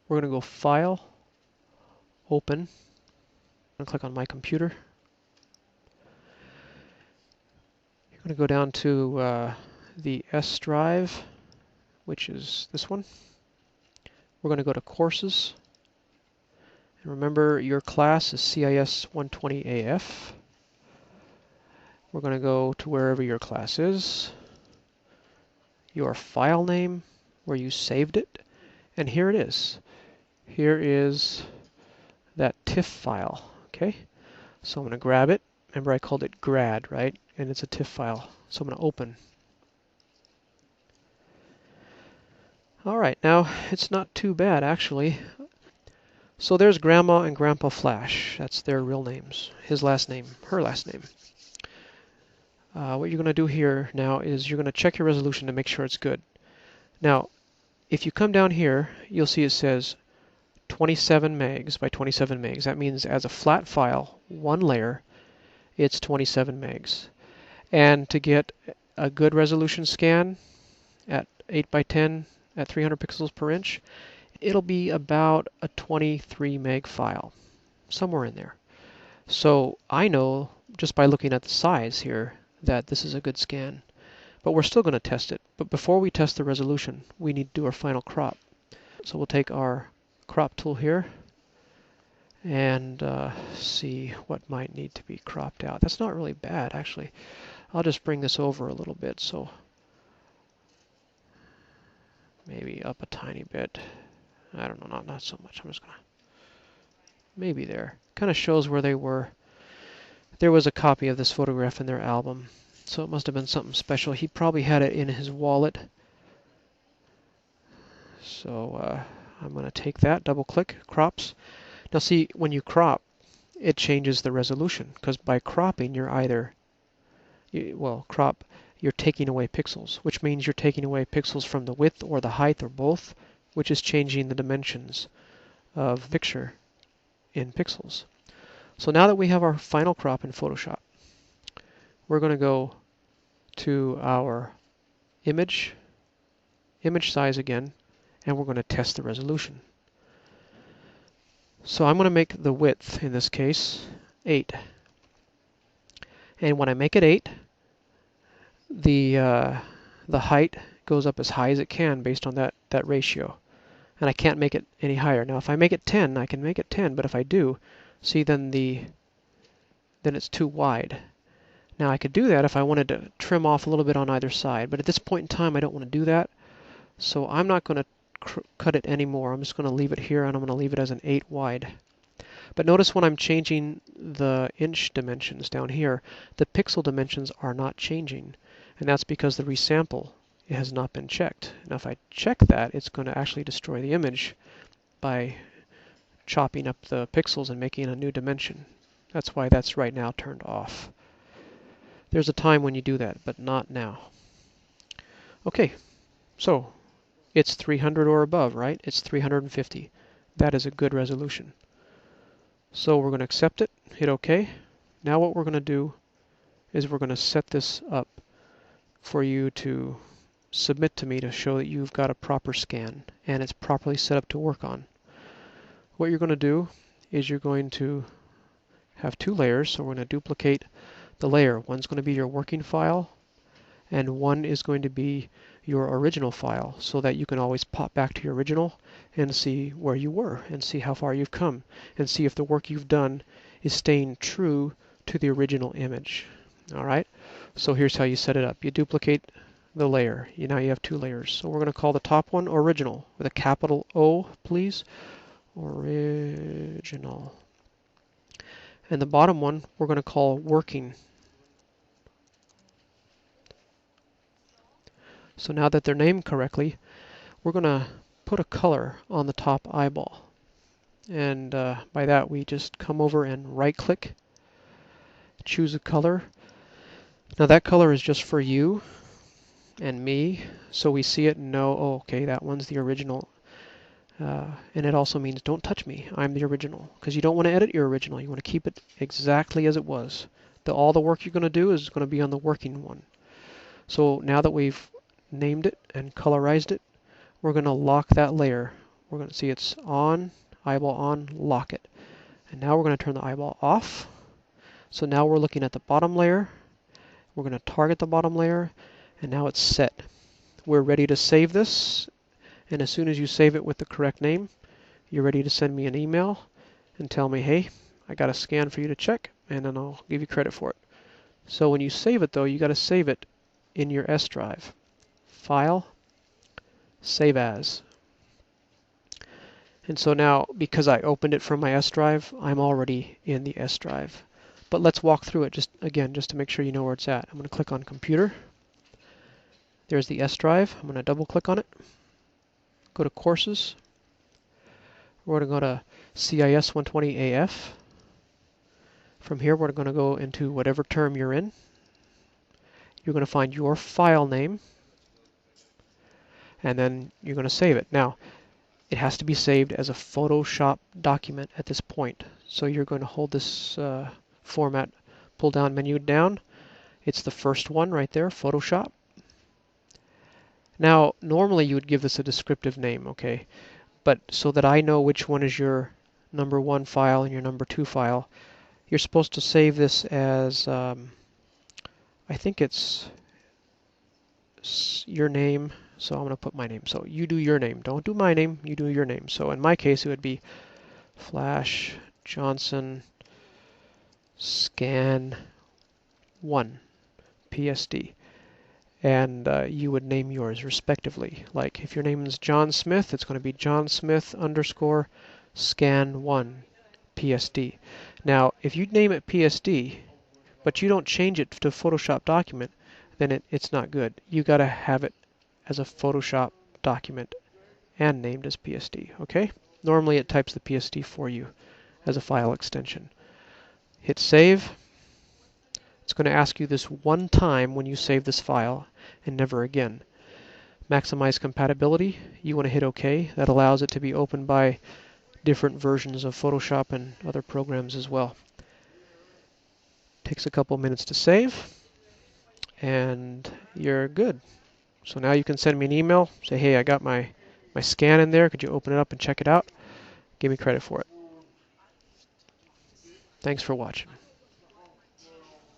We're going to go File, Open. I'm going to click on My Computer. You're going to go down to the S drive, which is this one. We're going to go to Courses. And remember, your class is CIS 120AF. We're going to go to wherever your class is, your file name, where you saved it, and here it is. Here is that TIFF file, okay? So I'm going to grab it. Remember I called it grad, right? And it's a TIFF file. So I'm going to open. Alright, now it's not too bad actually. So there's Grandma and Grandpa Flash. That's their real names. His last name, her last name. What you're going to do here now is you're going to check your resolution to make sure it's good. Now, if you come down here, you'll see it says 27 megs by 27 megs. That means as a flat file, one layer, it's 27 megs. And to get a good resolution scan at 8 by 10 at 300 pixels per inch, it'll be about a 23 meg file, somewhere in there. So I know just by looking at the size here that this is a good scan. But we're still going to test it. But before we test the resolution, we need to do our final crop. So we'll take our crop tool here and see what might need to be cropped out. That's not really bad, actually. I'll just bring this over a little bit, so maybe up a tiny bit. I don't know, not so much. I'm just going to maybe there. Kind of shows where they were. There was a copy of this photograph in their album, so it must have been something special. He probably had it in his wallet. So I'm going to take that, double click, crops. Now see, when you crop, it changes the resolution, because by cropping you're either, crop, you're taking away pixels, which means you're taking away pixels from the width or the height or both, which is changing the dimensions of the picture in pixels. So now that we have our final crop in Photoshop, we're going to go to our image size again, and we're going to test the resolution. So I'm going to make the width, in this case, 8. And when I make it 8, the height goes up as high as it can based on that ratio. And I can't make it any higher. Now if I make it 10, I can make it 10, but if I do, see then it's too wide. Now I could do that if I wanted to trim off a little bit on either side, but at this point in time I don't want to do that. So I'm not going to cut it anymore. I'm just going to leave it here, and I'm going to leave it as an 8 wide. But notice when I'm changing the inch dimensions down here, the pixel dimensions are not changing. And that's because the resample has not been checked. Now if I check that, it's going to actually destroy the image by chopping up the pixels and making a new dimension. That's why that's right now turned off. There's a time when you do that, but not now. Okay, so it's 300 or above, right? It's 350. That is a good resolution. So we're going to accept it, hit OK. Now what we're going to do is we're going to set this up for you to submit to me to show that you've got a proper scan and it's properly set up to work on. What you're going to do is you're going to have 2 layers, so we're going to duplicate the layer. One's going to be your working file, and one is going to be your original file, so that you can always pop back to your original and see where you were and see how far you've come and see if the work you've done is staying true to the original image. Alright, so here's how you set it up. You duplicate the layer. Now you have 2 layers. So we're going to call the top one original with a capital O, please. Original. And the bottom one we're going to call working. So now that they're named correctly, we're going to put a color on the top eyeball. And by that we just come over and right click, choose a color. Now that color is just for you and me, so we see it and know, oh, okay, that one's the original. And it also means don't touch me, I'm the original. Because you don't want to edit your original, you want to keep it exactly as it was. All the work you're going to do is going to be on the working one. So now that we've named it and colorized it, we're going to lock that layer We're going to see it's on, eyeball on, lock it. And now we're going to turn the eyeball off. So now we're looking at the bottom layer. We're going to target the bottom layer, and now it's set. We're ready to save this, and as soon as you save it with the correct name, you're ready to send me an email and tell me, hey, I got a scan for you to check, and then I'll give you credit for it. So when you save it though, you got to save it in your S drive. File, Save As. And so now, because I opened it from my S drive, I'm already in the S drive. But let's walk through it just to make sure you know where it's at. I'm going to click on Computer. There's the S drive. I'm going to double click on it. Go to Courses. We're going to go to CIS 120 AF. From here, we're going to go into whatever term you're in. You're going to find your file name, and then you're going to save it. Now, it has to be saved as a Photoshop document at this point. So you're going to hold this format pull down menu down. It's the first one right there, Photoshop. Now, normally you would give this a descriptive name, okay? But so that I know which one is your number 1 file and your number 2 file, you're supposed to save this as, I think it's your name. So I'm going to put my name. So you do your name. Don't do my name. You do your name. So in my case, it would be Flash Johnson Scan 1 PSD. And you would name yours respectively. Like if your name is John Smith, it's going to be John Smith _ Scan 1 PSD. Now, if you name it PSD, but you don't change it to Photoshop document, then it's not good. You got to have it as a Photoshop document and named as PSD, okay? Normally it types the PSD for you as a file extension. Hit save. It's going to ask you this one time when you save this file and never again. Maximize compatibility. You want to hit OK. That allows it to be opened by different versions of Photoshop and other programs as well. Takes a couple minutes to save, and you're good. So now you can send me an email, say, hey, I got my scan in there. Could you open it up and check it out? Give me credit for it. Thanks for watching.